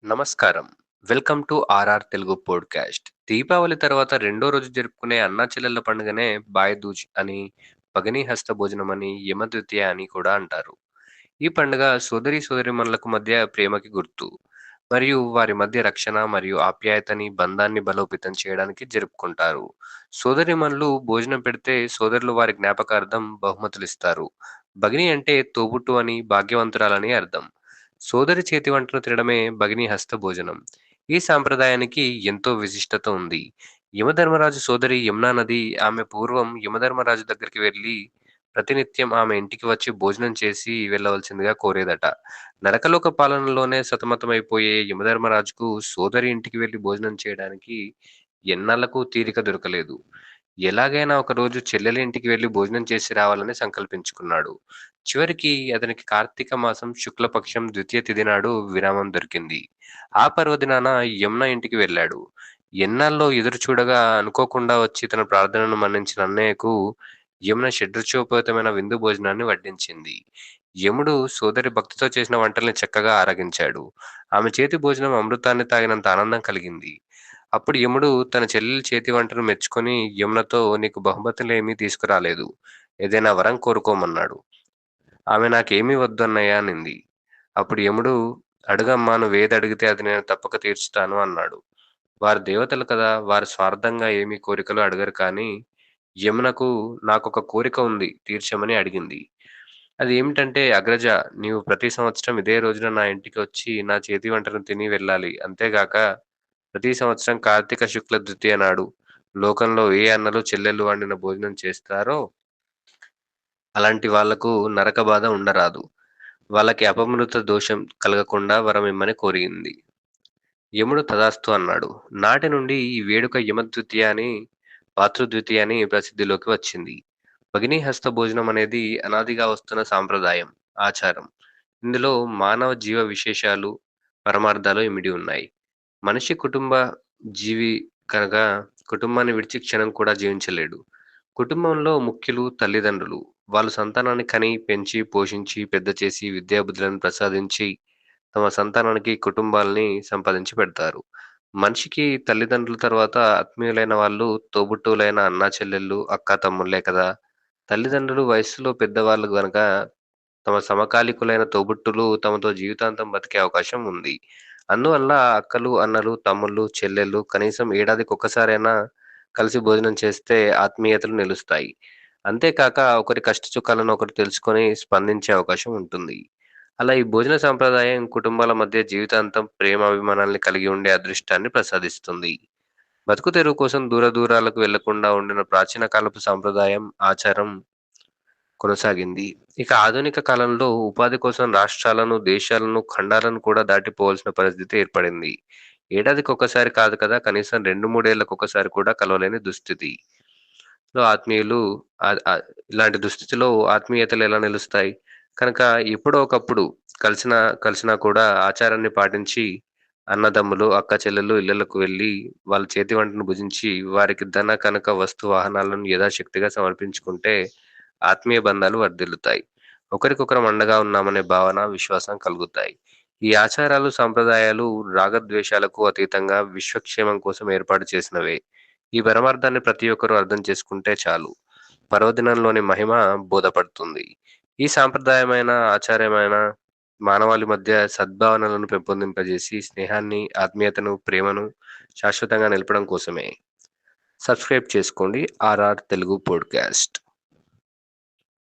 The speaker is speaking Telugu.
నమస్కారం. Welcome to RR Telugu podcast. Deepavali తర్వాత రెండో రోజు జరుపుకునే అన్నా చెల్లెళ్ళ పండుగనే భాయ్ దూజ్ అని, భగిని హస్త భోజనం అని, యమ ద్వితీయ అని కూడా అంటారు. ఈ పండుగ సోదరీమణులకు మధ్య ప్రేమకి గుర్తు. మరియు వారి మధ్య రక్షణ మరియు ఆప్యాయతని, బంధాన్ని బలోపేతం చేయడానికి జరుపుకుంటారు. సోదరీమణులు భోజనం పెడితే సోదరులు వారి జ్ఞాపకార్థం బహుమతులిస్తారు. భగిని అంటే తోబుట్టు అని, భాగ్యవంతురాలని అర్థం. సోదరి చేతి వంటలు తినడమే భగిని హస్త భోజనం. ఈ సాంప్రదాయానికి ఎంతో విశిష్టత ఉంది. యమధర్మరాజు సోదరి యమునా నది ఆమె పూర్వం యమధర్మరాజు దగ్గరికి వెళ్లి ప్రతినిత్యం ఆమె ఇంటికి వచ్చి భోజనం చేసి వెళ్ళవలసిందిగా కోరేదట. నరకలోక పాలనలోనే సతమతమైపోయే యమధర్మరాజుకు సోదరి ఇంటికి వెళ్లి భోజనం చేయడానికి ఎన్నాళ్లకు తీరిక దొరకలేదు. ఎలాగైనా ఒకరోజు చెల్లెలి ఇంటికి వెళ్లి భోజనం చేసి రావాలని సంకల్పించుకున్నాడు. చివరికి అతనికి కార్తీక మాసం శుక్లపక్షం ద్వితీయ తిథి నాడు విరామం దొరికింది. ఆ పర్వదినాన యమున ఇంటికి వెళ్ళాడు. ఎన్నాళ్ళో ఎదురు చూడగా అనుకోకుండా వచ్చి తన ప్రార్థనను మన్నించిన అన్నయ్యకు యమున షడ్రుచోపేతమైన విందు భోజనాన్ని వడ్డించింది. యముడు సోదరి భక్తితో చేసిన వంటల్ని చక్కగా ఆరగించాడు. ఆమె చేతి భోజనం అమృతాన్ని తాగినంత ఆనందం కలిగింది. అప్పుడు యముడు తన చెల్లెలి చేతి వంటను మెచ్చుకొని యమునతో "నీకు బహుమతులేమీ తీసుకురాలేదు. ఏదైనా వరం కోరుకోమన్నాడు. ఆమె నాకేమీ వద్దు అన్నయ్య అనింది. అప్పుడు యముడు "అడుగమ్మా నువ్వేదడిగితే అది నేను తప్పక తీర్చుతాను" అన్నాడు. వారు దేవతలు కదా! వారు స్వార్థంగా ఏమీ కోరికలు అడగరు కానీ, యమునకు "నాకొక కోరిక ఉంది తీర్చమని" అడిగింది. అదేమిటంటే "అగ్రజ, నీవు ప్రతి సంవత్సరం ఇదే రోజున నా ఇంటికి వచ్చి నా చేతి వంటను తిని వెళ్ళాలి. అంతేగాక ప్రతి సంవత్సరం కార్తీక శుక్ల ద్వితీయ నాడు లోకంలో ఏ అన్నలు, చెల్లెళ్ళు వండిన భోజనం చేస్తారో అలాంటి వాళ్లకు నరక బాధ ఉండరాదు. వాళ్ళకి అపమృత దోషం కలగకుండా వరమిమ్మని" కోరింది. యముడు తథాస్తు అన్నాడు. నాటి నుండి ఈ వేడుక యమద్వితీయ అని, మాతృద్వితీయ అని ప్రసిద్ధిలోకి వచ్చింది. భగినీ హస్త భోజనం అనేది అనాదిగా వస్తున్న సాంప్రదాయం, ఆచారం. ఇందులో మానవ జీవ విశేషాలు, పరమార్థాలు ఇమిడి ఉన్నాయి. మనిషి కుటుంబ జీవి కనుక కుటుంబాన్ని విడిచి క్షణం కూడా జీవించలేడు. కుటుంబంలో ముఖ్యులు తల్లిదండ్రులు. వాళ్ళు సంతానాన్ని కని, పెంచి, పోషించి, పెద్ద చేసి, విద్యాబుద్ధులను ప్రసాదించి, తమ సంతానానికి కుటుంబాల్ని సంపాదించి పెడతారు. మనిషికి తల్లిదండ్రుల తర్వాత ఆత్మీయులైన వాళ్ళు తోబుట్టువులైన అన్నా చెల్లెళ్ళు, అక్కా తమ్ముళ్ళే కదా! తల్లిదండ్రులు వయస్సులో పెద్దవాళ్ళు గనక తమ సమకాలీకులైన తోబుట్టువులు తమతో జీవితాంతం బతికే అవకాశం ఉంది. అందువల్ల అక్కలు, అన్నలు, తమ్ముళ్ళు, చెల్లెళ్ళు కనీసం ఏడాదికొక్కసారైనా కలిసి భోజనం చేస్తే ఆత్మీయతలు నిలుస్తాయి. అంతేకాక ఒకరి కష్ట సుఖాలను ఒకరు తెలుసుకొని స్పందించే అవకాశం ఉంటుంది. అలా ఈ భోజన సాంప్రదాయం కుటుంబాల మధ్య జీవితాంతం ప్రేమ, అభిమానాల్ని కలిగి ఉండే అదృష్టాన్ని ప్రసాదిస్తుంది. బతుకు తెరువు కోసం దూరాలకు వెళ్లకుండా ఉండిన ప్రాచీన కాలపు సాంప్రదాయం, ఆచారం కొనసాగింది. ఇక ఆధునిక కాలంలో ఉపాధి కోసం రాష్ట్రాలను, దేశాలను, ఖండాలను కూడా దాటిపోవాల్సిన పరిస్థితి ఏర్పడింది. ఏడాదికొక్కసారి కాదు కదా! కనీసం 2, 3 ఏళ్లకొకసారి కూడా కలవలేని దుస్థితి. లో ఆత్మీయులు ఇలాంటి దుస్థితిలో ఆత్మీయతలు ఎలా నిలుస్తాయి? కనుక ఎప్పుడో ఒకప్పుడు కలిసినా కూడా ఆచారాన్ని పాటించి అన్నదమ్ములు, అక్క చెల్లెళ్ళు ఇళ్ళలకు వెళ్లి వాళ్ళ చేతి వంటను భుజించి వారికి ధన, కనక, వస్తు, వాహనాలను యథాశక్తిగా సమర్పించుకుంటే ఆత్మీయ బంధాలు వర్ధిల్లుతాయి. ఒకరికొకరం అండగా ఉన్నామనే భావన, విశ్వాసం కలుగుతాయి. ఈ ఆచారాలు, సంప్రదాయాలు రాగద్వేషాలకు అతీతంగా విశ్వక్షేమం కోసం ఏర్పాటు చేసినవే. ఈ పరమార్థాన్ని ప్రతి ఒక్కరూ అర్థం చేసుకుంటే చాలు. పర్వదినంలోని మహిమ బోధపడుతుంది. ఈ సాంప్రదాయమైన, ఆచారమైన మానవాళి మధ్య సద్భావనలను పెంపొందింపజేసి, స్నేహాన్ని, ఆత్మీయతను, ప్రేమను శాశ్వతంగా నిలపడం కోసమే. సబ్స్క్రైబ్ చేసుకోండి ఆర్ఆర్ తెలుగు పోడ్‌కాస్ట్.